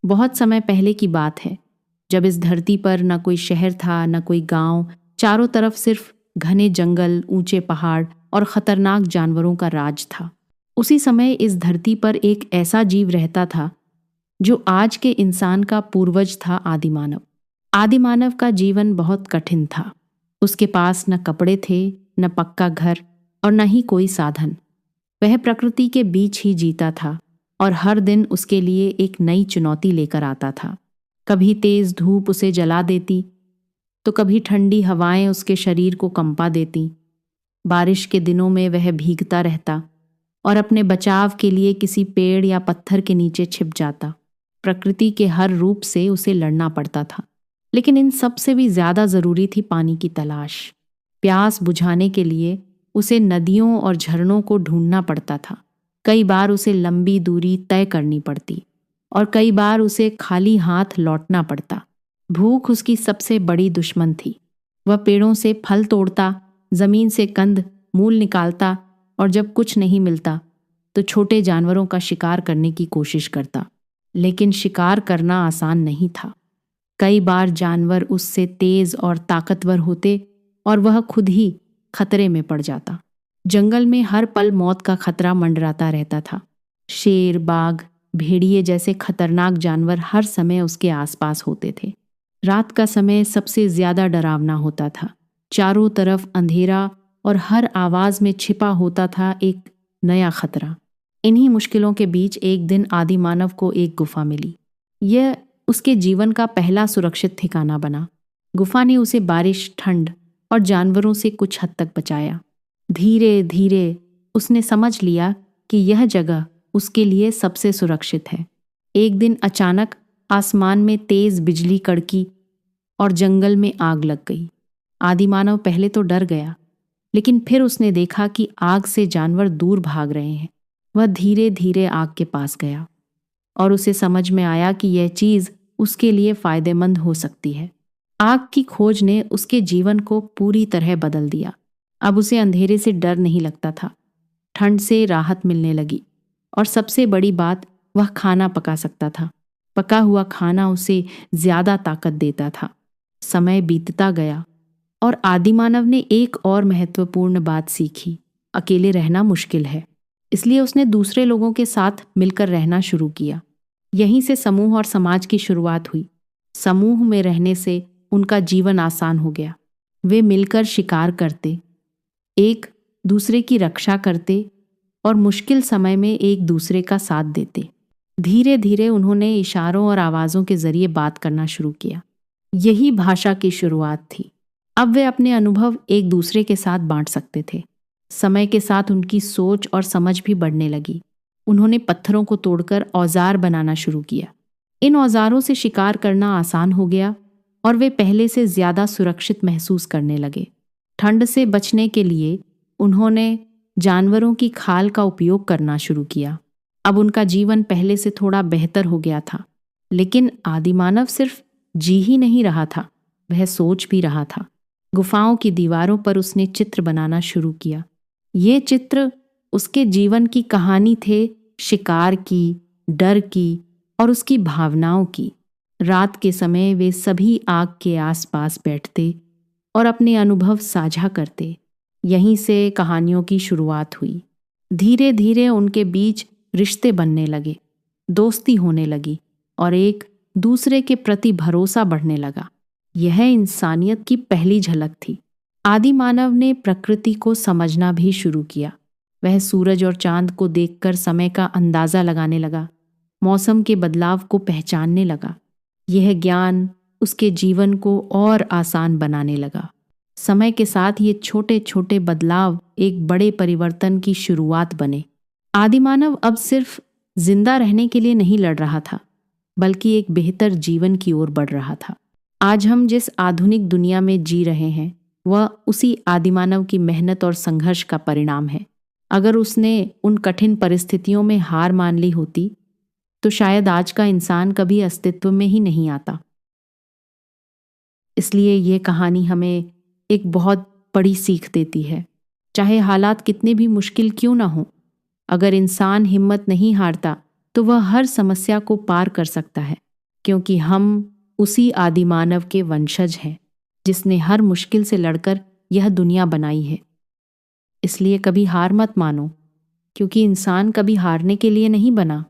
बहुत समय पहले की बात है, जब इस धरती पर न कोई शहर था, न कोई गांव। चारों तरफ सिर्फ घने जंगल, ऊंचे पहाड़ और खतरनाक जानवरों का राज था। उसी समय इस धरती पर एक ऐसा जीव रहता था जो आज के इंसान का पूर्वज था, आदिमानव। आदिमानव का जीवन बहुत कठिन था। उसके पास न कपड़े थे, न पक्का घर और न ही कोई साधन। वह प्रकृति के बीच ही जीता था और हर दिन उसके लिए एक नई चुनौती लेकर आता था। कभी तेज धूप उसे जला देती, तो कभी ठंडी हवाएं उसके शरीर को कंपा देती। बारिश के दिनों में वह भीगता रहता और अपने बचाव के लिए किसी पेड़ या पत्थर के नीचे छिप जाता। प्रकृति के हर रूप से उसे लड़ना पड़ता था, लेकिन इन सब से भी ज्यादा जरूरी थी पानी की तलाश। प्यास बुझाने के लिए उसे नदियों और झरनों को ढूंढना पड़ता था। कई बार उसे लंबी दूरी तय करनी पड़ती और कई बार उसे खाली हाथ लौटना पड़ता। भूख उसकी सबसे बड़ी दुश्मन थी। वह पेड़ों से फल तोड़ता, जमीन से कंद मूल निकालता और जब कुछ नहीं मिलता तो छोटे जानवरों का शिकार करने की कोशिश करता। लेकिन शिकार करना आसान नहीं था। कई बार जानवर उससे तेज और ताकतवर होते और वह खुद ही खतरे में पड़ जाता। जंगल में हर पल मौत का खतरा मंडराता रहता था। शेर, बाघ, भेड़िए जैसे खतरनाक जानवर हर समय उसके आसपास होते थे। रात का समय सबसे ज्यादा डरावना होता था। चारों तरफ अंधेरा और हर आवाज में छिपा होता था एक नया खतरा। इन्हीं मुश्किलों के बीच एक दिन आदिमानव को एक गुफा मिली। यह उसके जीवन का पहला सुरक्षित ठिकाना बना। गुफा ने उसे बारिश, ठंड और जानवरों से कुछ हद तक बचाया। धीरे धीरे उसने समझ लिया कि यह जगह उसके लिए सबसे सुरक्षित है। एक दिन अचानक आसमान में तेज बिजली कड़की और जंगल में आग लग गई। आदिमानव पहले तो डर गया, लेकिन फिर उसने देखा कि आग से जानवर दूर भाग रहे हैं। वह धीरे धीरे आग के पास गया और उसे समझ में आया कि यह चीज उसके लिए फायदेमंद हो सकती है। आग की खोज ने उसके जीवन को पूरी तरह बदल दिया। अब उसे अंधेरे से डर नहीं लगता था, ठंड से राहत मिलने लगी और सबसे बड़ी बात, वह खाना पका सकता था। पका हुआ खाना उसे ज्यादा ताकत देता था। समय बीतता गया और आदिमानव ने एक और महत्वपूर्ण बात सीखी। अकेले रहना मुश्किल है, इसलिए उसने दूसरे लोगों के साथ मिलकर रहना शुरू किया। यहीं से समूह और समाज की शुरुआत हुई। समूह में रहने से उनका जीवन आसान हो गया। वे मिलकर शिकार करते, एक दूसरे की रक्षा करते और मुश्किल समय में एक दूसरे का साथ देते। धीरे धीरे उन्होंने इशारों और आवाज़ों के जरिए बात करना शुरू किया। यही भाषा की शुरुआत थी। अब वे अपने अनुभव एक दूसरे के साथ बांट सकते थे। समय के साथ उनकी सोच और समझ भी बढ़ने लगी। उन्होंने पत्थरों को तोड़कर औजार बनाना शुरू किया। इन औजारों से शिकार करना आसान हो गया और वे पहले से ज्यादा सुरक्षित महसूस करने लगे। ठंड से बचने के लिए उन्होंने जानवरों की खाल का उपयोग करना शुरू किया। अब उनका जीवन पहले से थोड़ा बेहतर हो गया था। लेकिन आदिमानव सिर्फ जी ही नहीं रहा था, वह सोच भी रहा था। गुफाओं की दीवारों पर उसने चित्र बनाना शुरू किया। ये चित्र उसके जीवन की कहानी थे, शिकार की, डर की और उसकी भावनाओं की। रात के समय वे सभी आग के आसपास बैठते और अपने अनुभव साझा करते। यहीं से कहानियों की शुरुआत हुई। धीरे धीरे उनके बीच रिश्ते बनने लगे, दोस्ती होने लगी और एक दूसरे के प्रति भरोसा बढ़ने लगा। यह इंसानियत की पहली झलक थी। आदिमानव ने प्रकृति को समझना भी शुरू किया। वह सूरज और चांद को देखकर समय का अंदाजा लगाने लगा, मौसम के बदलाव को पहचानने लगा। यह ज्ञान उसके जीवन को और आसान बनाने लगा। समय के साथ ये छोटे छोटे बदलाव एक बड़े परिवर्तन की शुरुआत बने। आदिमानव अब सिर्फ जिंदा रहने के लिए नहीं लड़ रहा था, बल्कि एक बेहतर जीवन की ओर बढ़ रहा था। आज हम जिस आधुनिक दुनिया में जी रहे हैं, वह उसी आदिमानव की मेहनत और संघर्ष का परिणाम है। अगर उसने उन कठिन परिस्थितियों में हार मान ली होती, तो शायद आज का इंसान कभी अस्तित्व में ही नहीं आता। इसलिए ये कहानी हमें एक बहुत बड़ी सीख देती है। चाहे हालात कितने भी मुश्किल क्यों ना हो, अगर इंसान हिम्मत नहीं हारता तो वह हर समस्या को पार कर सकता है। क्योंकि हम उसी आदिमानव के वंशज हैं जिसने हर मुश्किल से लड़कर यह दुनिया बनाई है। इसलिए कभी हार मत मानो, क्योंकि इंसान कभी हारने के लिए नहीं बना।